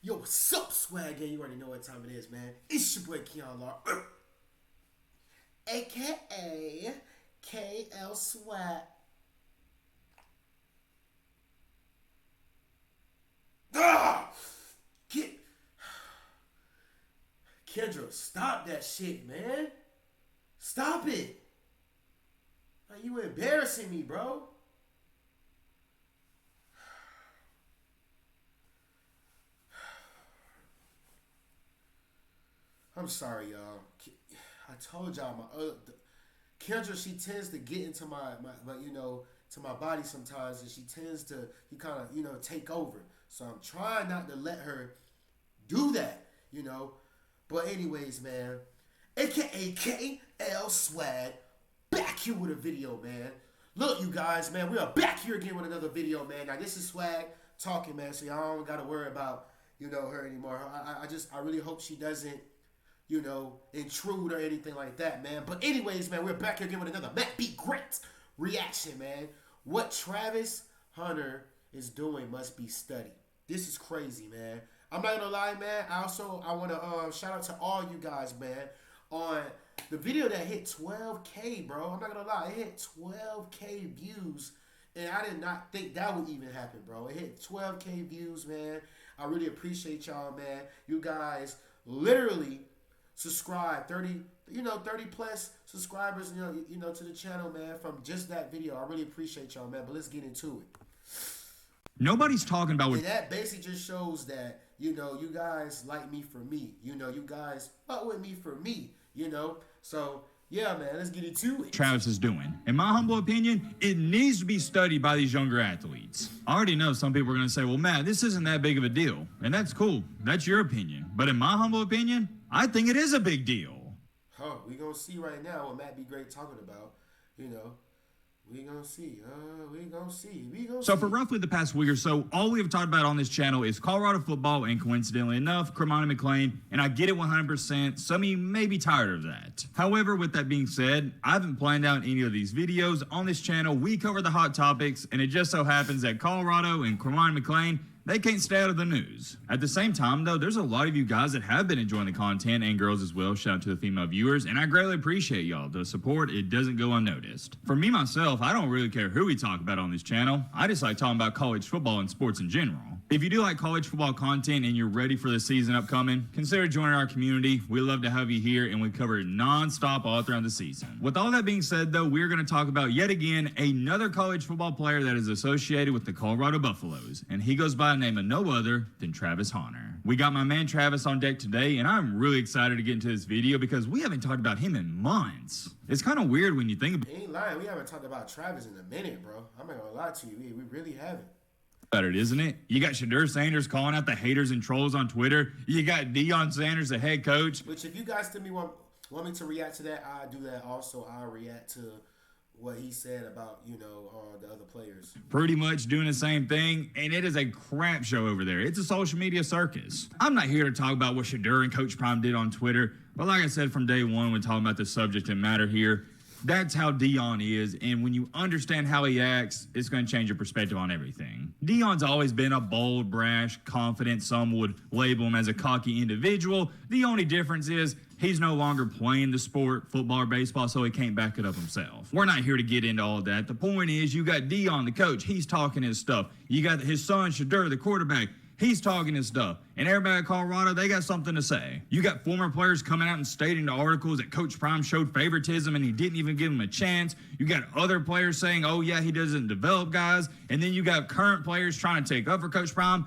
Yo, what's up, swag gang? You already know what time it is, man. It's your boy Keon Law, aka KL Swag. Ah! Get Kendra, stop that shit, man. Stop it. Like, you embarrassing me, bro. I'm sorry, y'all. I told y'all Kendra, she tends to get into my to my body sometimes, and she tends to kind of take over. So I'm trying not to let her do that. But anyways, man, aka KL Swag, back here with a video, man. Look, you guys, man, we are back here again with another video, man. Now this is Swag talking, man. So y'all don't gotta worry about her anymore. I really hope she doesn't intrude or anything like that, man. But anyways, man, we're back here again with another Matt Be Great reaction, man. What Travis Hunter is doing must be studied. This is crazy, man. I'm not gonna lie, man. I want to shout out to all you guys, man, on the video that hit 12K, bro. I'm not gonna lie, it hit 12K views, and I did not think that would even happen, bro. It hit 12K views, man. I really appreciate y'all, man. You guys literally subscribe 30 plus subscribers to the channel, man, from just that video. I really appreciate y'all, man. But let's get into it. Nobody's talking about what, and that basically just shows that you guys like me for me. You guys fuck with me for me. So yeah, man, let's get into it. Travis is doing. In my humble opinion, it needs to be studied by these younger athletes. I already know some people are going to say, well, Matt, this isn't that big of a deal. And that's cool. That's your opinion. But in my humble opinion, I think it is a big deal. We gonna see right now what Matt Be Great talking about. We gonna see. So for roughly the past week or so, all we have talked about on this channel is Colorado football, and coincidentally enough, Kermani McClain, and I get it 100%. Some of you may be tired of that. However, with that being said, I haven't planned out any of these videos. On this channel, we cover the hot topics, and it just so happens that Colorado and Kermani McClain, they can't stay out of the news. At the same time, though, there's a lot of you guys that have been enjoying the content, and girls as well. Shout out to the female viewers, and I greatly appreciate y'all. The support, it doesn't go unnoticed. For me, myself, I don't really care who we talk about on this channel. I just like talking about college football and sports in general. If you do like college football content and you're ready for the season upcoming, consider joining our community. We love to have you here, and we cover it non-stop all throughout the season. With all that being said, though, we're going to talk about yet again another college football player that is associated with the Colorado Buffaloes, and he goes by the name of no other than Travis Hunter. We got my man Travis on deck today, and I'm really excited to get into this video because we haven't talked about him in months. It's kind of weird when you think about it. Ain't lying, we haven't talked about Travis in a minute, bro. I'm not gonna lie to you, we really haven't. About it, isn't it? You got Shedeur Sanders calling out the haters and trolls on Twitter. You got Deion Sanders, the head coach. Which, if you guys to me want me to react to that, I do that also. I'll react to what he said about the other players. Pretty much doing the same thing, and it is a crap show over there. It's a social media circus. I'm not here to talk about what Shedeur and Coach Prime did on Twitter, but like I said from day one when talking about the subject and matter here, that's how Deion is, and when you understand how he acts, it's going to change your perspective on everything. Deion's always been a bold, brash, confident, some would label him as a cocky individual. The only difference is he's no longer playing the sport, football or baseball, so he can't back it up himself. We're not here to get into all that. The point is, you got Deion, the coach, he's talking his stuff. You got his son, Shedeur, the quarterback, he's talking his stuff. And everybody at Colorado, they got something to say. You got former players coming out and stating the articles that Coach Prime showed favoritism and he didn't even give him a chance. You got other players saying, oh yeah, he doesn't develop guys. And then you got current players trying to take up for Coach Prime.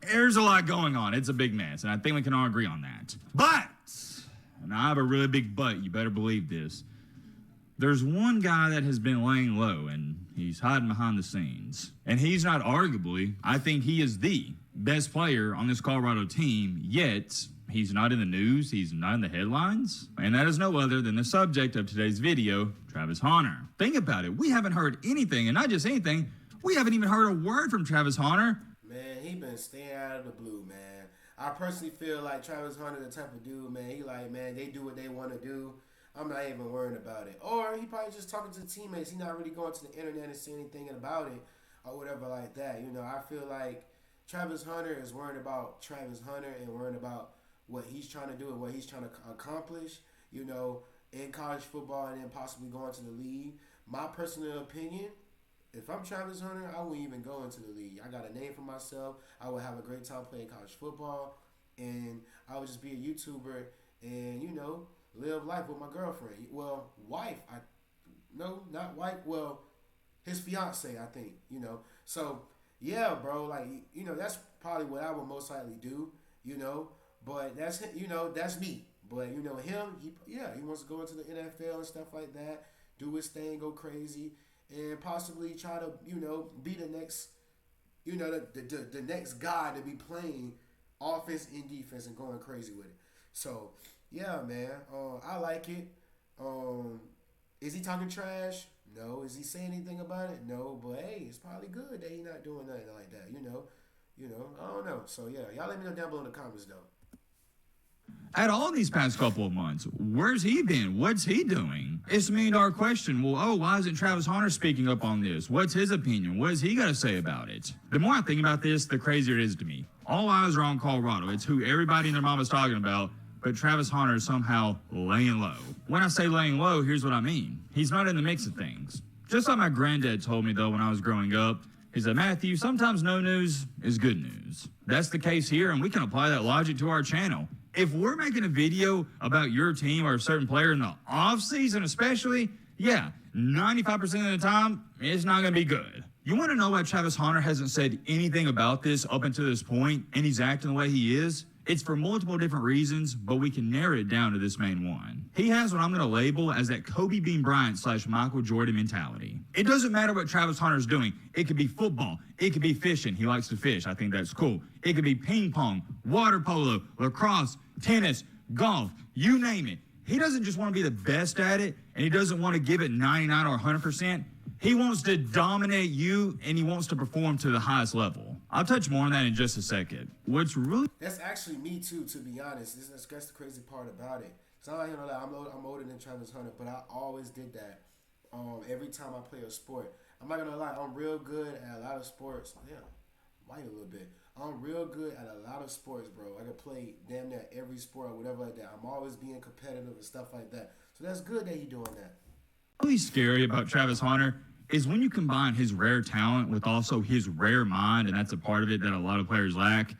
There's a lot going on. It's a big mess, and I think we can all agree on that. But, and I have a really big but, you better believe this, there's one guy that has been laying low, and he's hiding behind the scenes. And he's not arguably, I think he is the best player on this Colorado team, yet he's not in the news, he's not in the headlines, and that is no other than the subject of today's video, Travis Hunter. Think about it, we haven't heard anything, and not just anything, we haven't even heard a word from Travis Hunter. Man, he been staying out of the blue, man. I personally feel like Travis Hunter the type of dude, man, he like, man, they do what they want to do. I'm not even worrying about it. Or he probably just talking to teammates. He not really going to the internet and saying anything about it or whatever like that. I feel like, Travis Hunter is worrying about Travis Hunter and worrying about what he's trying to do and what he's trying to accomplish, you know, in college football and then possibly going to the league. My personal opinion, if I'm Travis Hunter, I wouldn't even go into the league. I got a name for myself. I would have a great time playing college football, and I would just be a YouTuber and, you know, live life with my girlfriend. Well, wife. No, not wife. Well, his fiance, I think, you know. So, yeah, bro, like, you know, that's probably what I would most likely do, you know. But that's, you know, that's me. But, you know, him, he wants to go into the NFL and stuff like that, do his thing, go crazy, and possibly try to, you know, be the next, you know, the next guy to be playing offense and defense and going crazy with it. So, yeah, man, I like it. Is he talking trash? No. Is he saying anything about it? No. But hey, it's probably good that he's not doing nothing like that. You know, I don't know. So yeah, y'all let me know down below in the comments though. At all these past couple of months, where's he been? What's he doing? It's a $1 million question. Well, why isn't Travis Hunter speaking up on this? What's his opinion? What has he got to say about it? The more I think about this, the crazier it is to me. All eyes are on Colorado. It's who everybody and their mama's talking about. But Travis Hunter is somehow laying low. When I say laying low, here's what I mean. He's not in the mix of things. Just like my granddad told me, though, when I was growing up, he said, Matthew, sometimes no news is good news. That's the case here, and we can apply that logic to our channel. If we're making a video about your team or a certain player in the offseason especially, yeah, 95% of the time, it's not going to be good. You want to know why Travis Hunter hasn't said anything about this up until this point, and he's acting the way he is? It's for multiple different reasons, but we can narrow it down to this main one. He has what I'm going to label as that Kobe Bean Bryant / Michael Jordan mentality. It doesn't matter what Travis Hunter's doing. It could be football. It could be fishing. He likes to fish. I think that's cool. It could be ping pong, water polo, lacrosse, tennis, golf, you name it. He doesn't just want to be the best at it, and he doesn't want to give it 99 or 100%. He wants to dominate you, and he wants to perform to the highest level. I'll touch more on that in just a second. That's actually me too, to be honest. That's the crazy part about it. So I'm older than Travis Hunter, but I always did that. Every time I play a sport, I'm not gonna lie. I'm real good at a lot of sports. Yeah, white a little bit. I'm real good at a lot of sports, bro. I can play damn near every sport or whatever like that. I'm always being competitive and stuff like that. So that's good that he's doing that. Really scary about Travis Hunter is when you combine his rare talent with also his rare mind, and that's a part of it that a lot of players lack.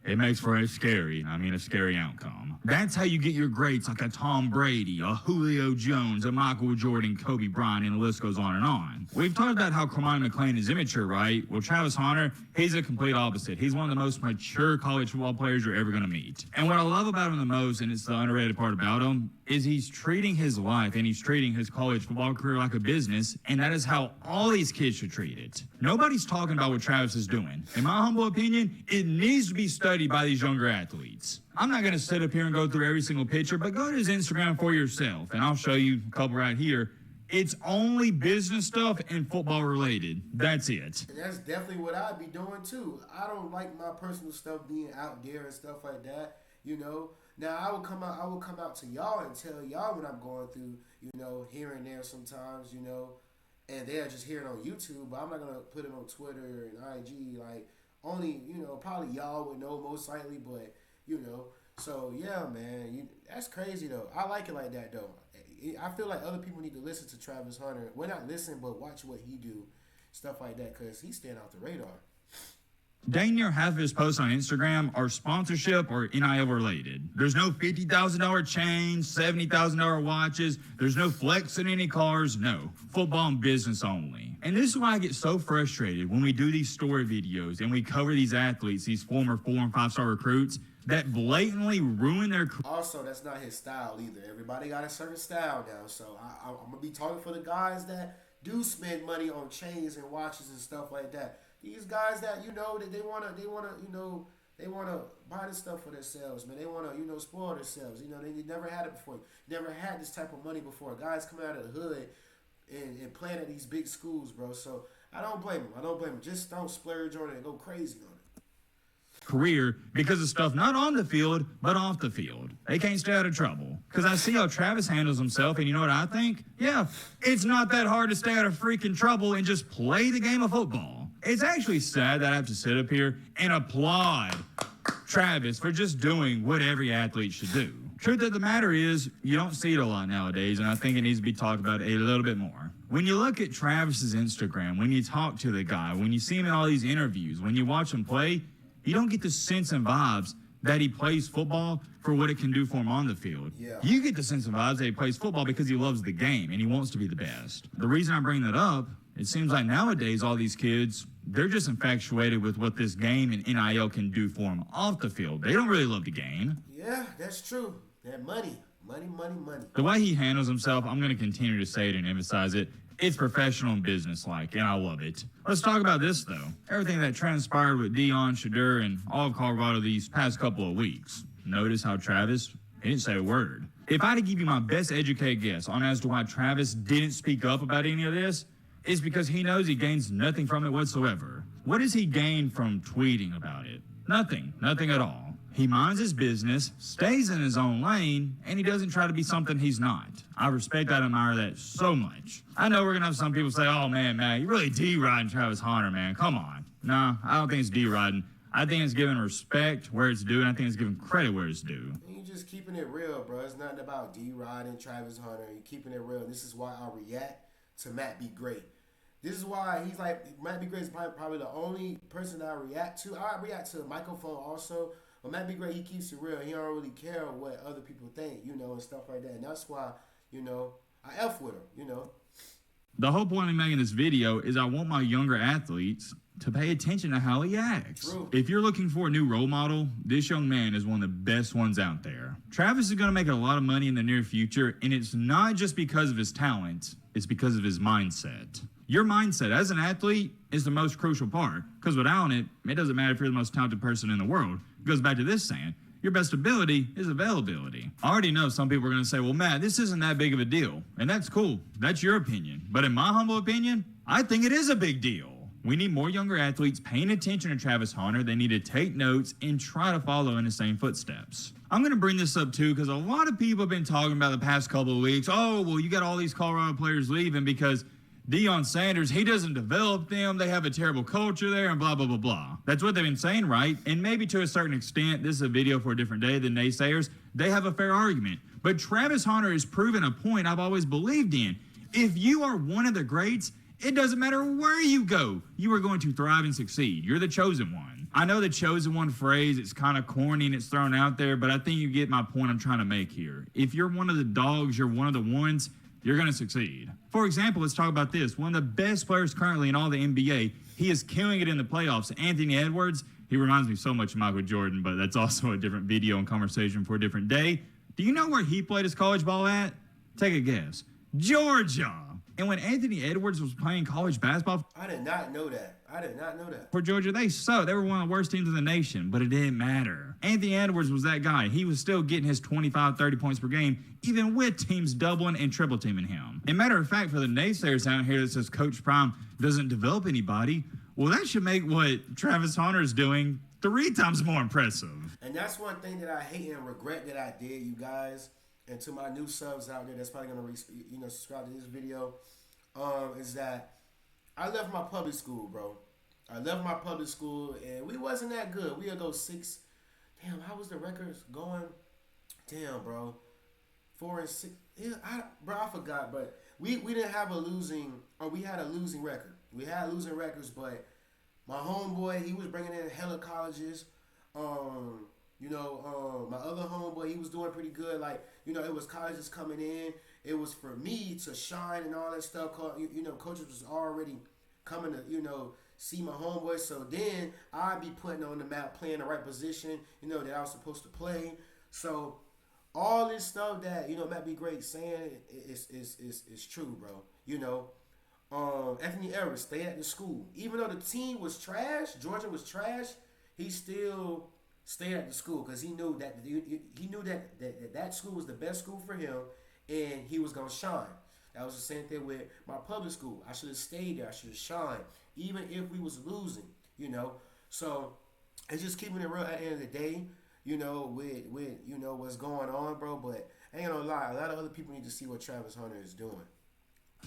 It makes for a scary outcome. That's how you get your greats like a Tom Brady, a Julio Jones, a Michael Jordan, Kobe Bryant, and the list goes on and on. We've talked about how Cormani McClain is immature, right? Well, Travis Hunter, he's a complete opposite. He's one of the most mature college football players you're ever going to meet. And what I love about him the most, and it's the underrated part about him, is he's treating his life and he's treating his college football career like a business, and that is how all these kids should treat it. Nobody's talking about what Travis is doing. In my humble opinion, it needs to be studied by these younger athletes. I'm not going to sit up here and go through every single picture, but go to his Instagram for yourself, and I'll show you a couple right here. It's only business stuff and football related. That's it. And that's definitely what I'd be doing too. I don't like my personal stuff being out there and stuff like that, you know. Now I will come out to y'all and tell y'all what I'm going through, you know, here and there sometimes, you know, and they'll just hear it on YouTube, but I'm not gonna put it on Twitter and IG. Like, only, you know, probably y'all would know most likely, but you know. So yeah, man, that's crazy though. I like it like that though. I feel like other people need to listen to Travis Hunter. Well, not listen, but watch what he do, stuff like that, because he's staying off the radar. Dang near half of his posts on Instagram are sponsorship or NIL related. There's no $50,000 chains, $70,000 watches. There's no flexing any cars. No, football and business only. And this is why I get so frustrated when we do these story videos and we cover these athletes, these former 4- and 5-star recruits that blatantly ruin their career. Also, that's not his style either. Everybody got a certain style now. So I'm going to be talking for the guys that do spend money on chains and watches and stuff like that. These guys that, you know, that they wanna buy this stuff for themselves, man. They wanna, you know, spoil themselves. You know, they never had it before. Never had this type of money before. Guys coming out of the hood and playing at these big schools, bro. So I don't blame them. Just don't splurge on it and go crazy on it. Career because of stuff not on the field, but off the field. They can't stay out of trouble. Because I see how Travis handles himself, and you know what I think? Yeah, it's not that hard to stay out of freaking trouble and just play the game of football. It's actually sad that I have to sit up here and applaud Travis for just doing what every athlete should do. Truth of the matter is, you don't see it a lot nowadays, and I think it needs to be talked about a little bit more. When you look at Travis's Instagram, when you talk to the guy, when you see him in all these interviews, when you watch him play, you don't get the sense and vibes that he plays football for what it can do for him on the field. Yeah. You get the sense and vibes that he plays football because he loves the game and he wants to be the best. The reason I bring that up, it seems like nowadays all these kids, they're just infatuated with what this game and NIL can do for them off the field. They don't really love the game. Yeah, that's true. That money. The way he handles himself, I'm going to continue to say it and emphasize it. It's professional and businesslike, and I love it. Let's talk about this, though. Everything that transpired with Deion, Shadur, and all of Colorado these past couple of weeks. Notice how Travis, he didn't say a word. If I had to give you my best educated guess on as to why Travis didn't speak up about any of this, it's because he knows he gains nothing from it whatsoever. What does he gain from tweeting about it? Nothing at all. He minds his business, stays in his own lane, and he doesn't try to be something he's not. I respect that and admire that so much. I know we're going to have some people say, oh, man, you really D-riding Travis Hunter, man. Come on. No, I don't think it's D-riding. I think it's giving respect where it's due, and I think it's giving credit where it's due. You just keeping it real, bro. It's nothing about D-riding Travis Hunter. You're keeping it real. This is why I react to Matt Be Great. This is why he's like, Matt Be Great is probably the only person that I react to. I react to Microphone also. But Matt Be Great, he keeps it real. He don't really care what other people think, and stuff like that. And that's why, I F with him, The whole point of making this video is I want my younger athletes to pay attention to how he acts. True. If you're looking for a new role model, this young man is one of the best ones out there. Travis is going to make a lot of money in the near future, and it's not just because of his talent, it's because of his mindset. Your mindset as an athlete is the most crucial part, because without it, it doesn't matter if you're the most talented person in the world. It goes back to this saying, your best ability is availability. I already know some people are going to say, well, Matt, this isn't that big of a deal. And that's cool. That's your opinion. But in my humble opinion, I think it is a big deal. We need more younger athletes paying attention to Travis Hunter. They need to take notes and try to follow in the same footsteps. I'm going to bring this up too because a lot of people have been talking about the past couple of weeks, oh, well, you got all these Colorado players leaving because Deion Sanders, he doesn't develop them. They have a terrible culture there and blah, blah, blah, blah. That's what they've been saying, right? And maybe to a certain extent, this is a video for a different day, the naysayers, they have a fair argument. But Travis Hunter has proven a point I've always believed in. If you are one of the greats, it doesn't matter where you go, you are going to thrive and succeed. You're the chosen one. I know the chosen one phrase, it's kind of corny and it's thrown out there, but I think you get my point I'm trying to make here. If you're one of the dogs, you're one of the ones, you're going to succeed. For example, let's talk about this. One of the best players currently in all the NBA. He is killing it in the playoffs. Anthony Edwards, he reminds me so much of Michael Jordan, but that's also a different video and conversation for a different day. Do you know where he played his college ball at? Take a guess. Georgia. And when Anthony Edwards was playing college basketball, I did not know that. For Georgia, they sucked. They were one of the worst teams in the nation, but it didn't matter. Anthony Edwards was that guy. He was still getting his 25, 30 points per game, even with teams doubling and triple teaming him. And matter of fact, for the naysayers out here that says Coach Prime doesn't develop anybody, well, that should make what Travis Hunter is doing 3 times more impressive. And that's one thing that I hate and regret that I did, you guys. And to my new subs out there that's probably going to subscribe to this video, is that I left my public school, bro. I left my public school, and we wasn't that good. We would go 6. Damn, how was the records going? Damn, bro. 4 and 6. Yeah, I forgot, but we didn't have a losing, or we had a losing record. We had losing records, but my homeboy, he was bringing in hella colleges. My other homeboy, he was doing pretty good. Like, it was colleges coming in. It was for me to shine and all that stuff. Coaches was already coming to, see my homeboy. So then I'd be putting on the map, playing the right position, that I was supposed to play. So all this stuff that, Matt Be Great saying is true, bro. Anthony Edwards stayed at the school. Even though the team was trash, Georgia was trash, he still stayed at the school because he knew that school was the best school for him, and he was gonna shine. That was the same thing with my public school. I should have stayed there. I should have shined, even if we was losing. So it's just keeping it real at the end of the day. With what's going on, bro. But I ain't gonna lie, a lot of other people need to see what Travis Hunter is doing.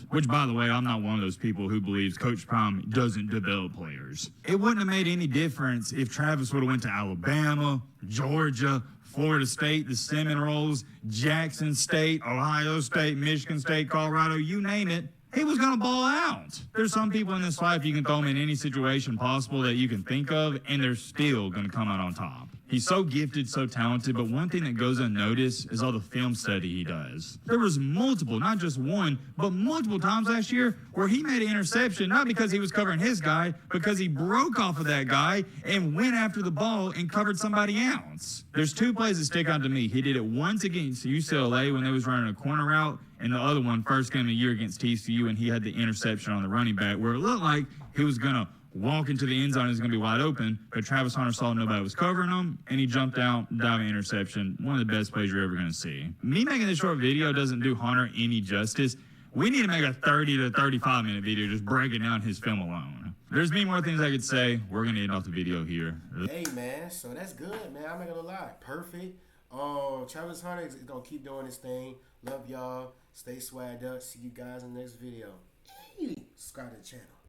Which, by the way, I'm not one of those people who believes Coach Prime doesn't develop players. It wouldn't have made any difference if Travis would have went to Alabama, Georgia, Florida State, the Seminoles, Jackson State, Ohio State, Michigan State, Colorado, you name it. He was going to ball out. There's some people in this life you can throw them in any situation possible that you can think of, and they're still going to come out on top. He's so gifted, so talented, but one thing that goes unnoticed is all the film study he does. There was multiple, not just one, but multiple times last year where he made an interception, not because he was covering his guy, because he broke off of that guy and went after the ball and covered somebody else. There's two plays that stick out to me. He did it once against UCLA when they was running a corner route, and the other one first game of the year against TCU, and he had the interception on the running back where it looked like he was going to walk into the end zone, is going to be wide open, but Travis Hunter saw nobody was covering him, and he jumped out, diving interception. One of the best plays you're ever going to see. Me making this short video doesn't do Hunter any justice. We need to make a 30 to 35 minute video just breaking down his film alone. There's many more things I could say. We're going to end off the video here. Hey, man, so that's good, man. I'm not going to lie. Perfect. Travis Hunter is going to keep doing his thing. Love y'all. Stay swagged up. See you guys in the next video. Subscribe to the channel.